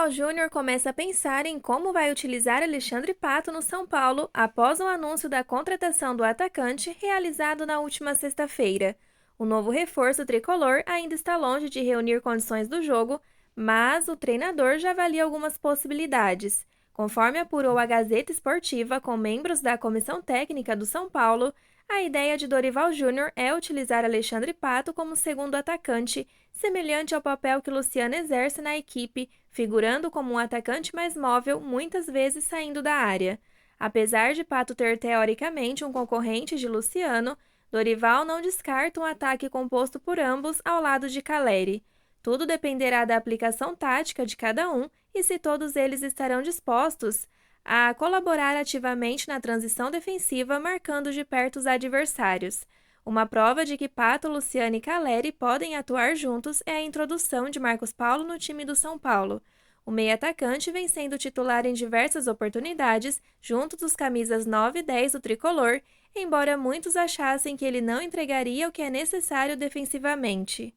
Dorival Júnior começa a pensar em como vai utilizar Alexandre Pato no São Paulo após o anúncio da contratação do atacante realizado na última sexta-feira. O novo reforço tricolor ainda está longe de reunir condições do jogo, mas o treinador já avalia algumas possibilidades. Conforme apurou a Gazeta Esportiva com membros da comissão técnica do São Paulo, a ideia de Dorival Júnior é utilizar Alexandre Pato como segundo atacante, semelhante ao papel que Luciano exerce na equipe, figurando como um atacante mais móvel, muitas vezes saindo da área. Apesar de Pato ter teoricamente um concorrente de Luciano, Dorival não descarta um ataque composto por ambos ao lado de Calleri. Tudo dependerá da aplicação tática de cada um e se todos eles estarão dispostos a colaborar ativamente na transição defensiva, marcando de perto os adversários. Uma prova de que Pato, Luciano e Calleri podem atuar juntos é a introdução de Marcos Paulo no time do São Paulo. O meio-atacante vem sendo titular em diversas oportunidades, junto dos camisas 9 e 10 do tricolor, embora muitos achassem que ele não entregaria o que é necessário defensivamente.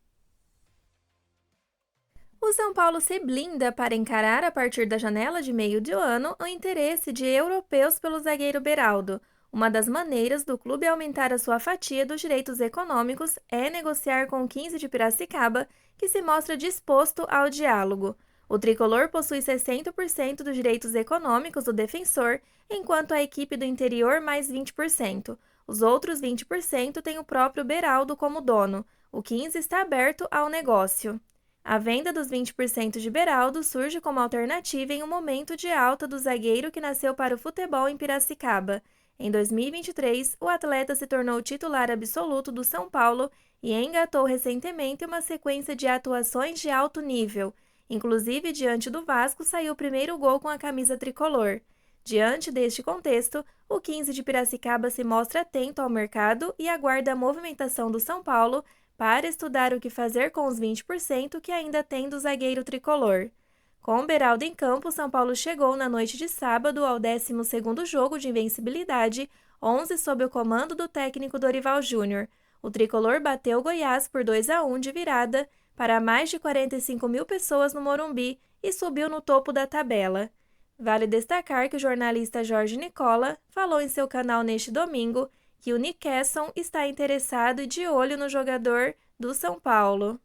O São Paulo se blinda para encarar a partir da janela de meio de ano o interesse de europeus pelo zagueiro Beraldo. Uma das maneiras do clube aumentar a sua fatia dos direitos econômicos é negociar com o 15 de Piracicaba, que se mostra disposto ao diálogo. O tricolor possui 60% dos direitos econômicos do defensor, enquanto a equipe do interior mais 20%. Os outros 20% têm o próprio Beraldo como dono. O 15 está aberto ao negócio. A venda dos 20% de Beraldo surge como alternativa em um momento de alta do zagueiro que nasceu para o futebol em Piracicaba. Em 2023, o atleta se tornou titular absoluto do São Paulo e engatou recentemente uma sequência de atuações de alto nível. Inclusive, diante do Vasco, saiu o primeiro gol com a camisa tricolor. Diante deste contexto, o 15 de Piracicaba se mostra atento ao mercado e aguarda a movimentação do São Paulo para estudar o que fazer com os 20% que ainda tem do zagueiro tricolor. Com o Beraldo em campo, São Paulo chegou na noite de sábado ao 12º jogo de invencibilidade, 11 sob o comando do técnico Dorival Júnior. O tricolor bateu o Goiás por 2-1 de virada para mais de 45 mil pessoas no Morumbi e subiu no topo da tabela. Vale destacar que o jornalista Jorge Nicola falou em seu canal neste domingo que o Nickerson está interessado e de olho no jogador do São Paulo.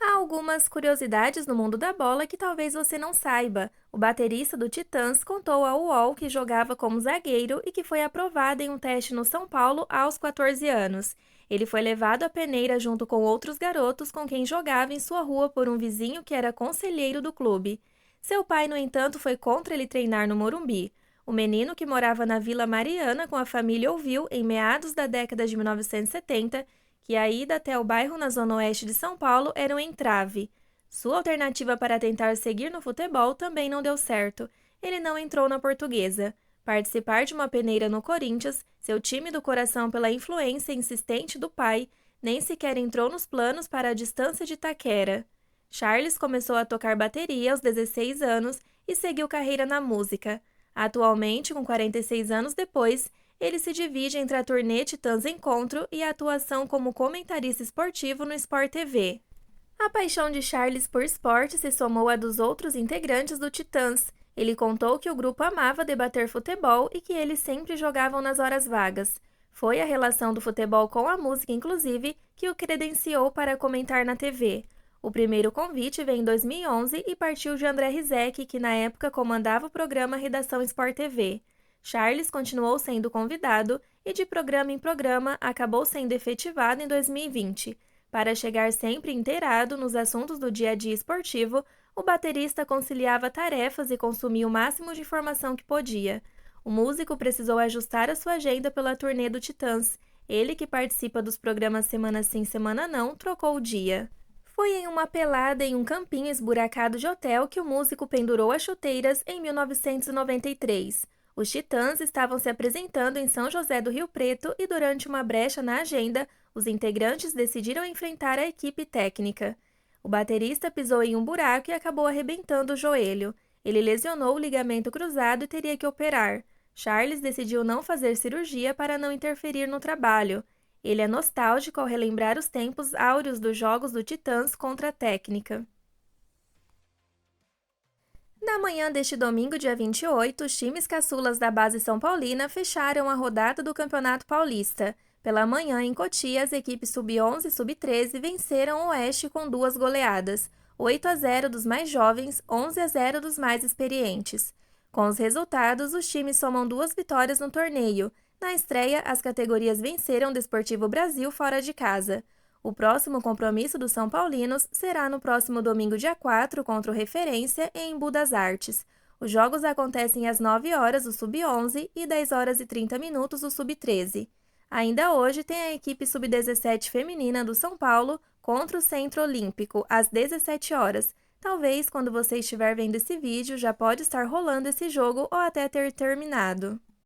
Há algumas curiosidades no mundo da bola que talvez você não saiba. O baterista do Titãs contou ao UOL que jogava como zagueiro e que foi aprovado em um teste no São Paulo aos 14 anos. Ele foi levado à peneira junto com outros garotos com quem jogava em sua rua por um vizinho que era conselheiro do clube. Seu pai, no entanto, foi contra ele treinar no Morumbi. O menino, que morava na Vila Mariana com a família, ouviu, em meados da década de 1970, que a ida até o bairro na zona oeste de São Paulo era um entrave. Sua alternativa para tentar seguir no futebol também não deu certo. Ele não entrou na Portuguesa. Participar de uma peneira no Corinthians, seu time do coração pela influência insistente do pai, nem sequer entrou nos planos para a distância de Itaquera. Charles começou a tocar bateria aos 16 anos e seguiu carreira na música. Atualmente, com 46 anos depois, ele se divide entre a turnê Titãs Encontro e a atuação como comentarista esportivo no Sport TV. A paixão de Charles por esporte se somou à dos outros integrantes do Titãs. Ele contou que o grupo amava debater futebol e que eles sempre jogavam nas horas vagas. Foi a relação do futebol com a música, inclusive, que o credenciou para comentar na TV. O primeiro convite veio em 2011 e partiu de André Rizek, que na época comandava o programa Redação Sport TV. Charles continuou sendo convidado e, de programa em programa, acabou sendo efetivado em 2020. Para chegar sempre inteirado nos assuntos do dia a dia esportivo, o baterista conciliava tarefas e consumia o máximo de informação que podia. O músico precisou ajustar a sua agenda pela turnê do Titãs. Ele, que participa dos programas Semana Sim, Semana Não, trocou o dia. Foi em uma pelada em um campinho esburacado de hotel que o músico pendurou as chuteiras em 1993. Os Titãs estavam se apresentando em São José do Rio Preto e, durante uma brecha na agenda, os integrantes decidiram enfrentar a equipe técnica. O baterista pisou em um buraco e acabou arrebentando o joelho. Ele lesionou o ligamento cruzado e teria que operar. Charles decidiu não fazer cirurgia para não interferir no trabalho. Ele é nostálgico ao relembrar os tempos áureos dos jogos do Titãs contra a Técnica. Na manhã deste domingo, dia 28, os times caçulas da base São Paulina fecharam a rodada do Campeonato Paulista. Pela manhã, em Cotia, as equipes sub-11 e sub-13 venceram o Oeste com duas goleadas, 8-0 dos mais jovens, 11-0 dos mais experientes. Com os resultados, os times somam duas vitórias no torneio. Na estreia, as categorias venceram o Desportivo Brasil fora de casa. O próximo compromisso dos São Paulinos será no próximo domingo, dia 4, contra o Referência, em Embu das Artes. Os jogos acontecem às 9 horas o Sub-11 e 10 horas e 30 minutos o Sub-13. Ainda hoje tem a equipe Sub-17 feminina do São Paulo contra o Centro Olímpico, às 17 horas. Talvez, quando você estiver vendo esse vídeo, já pode estar rolando esse jogo ou até ter terminado.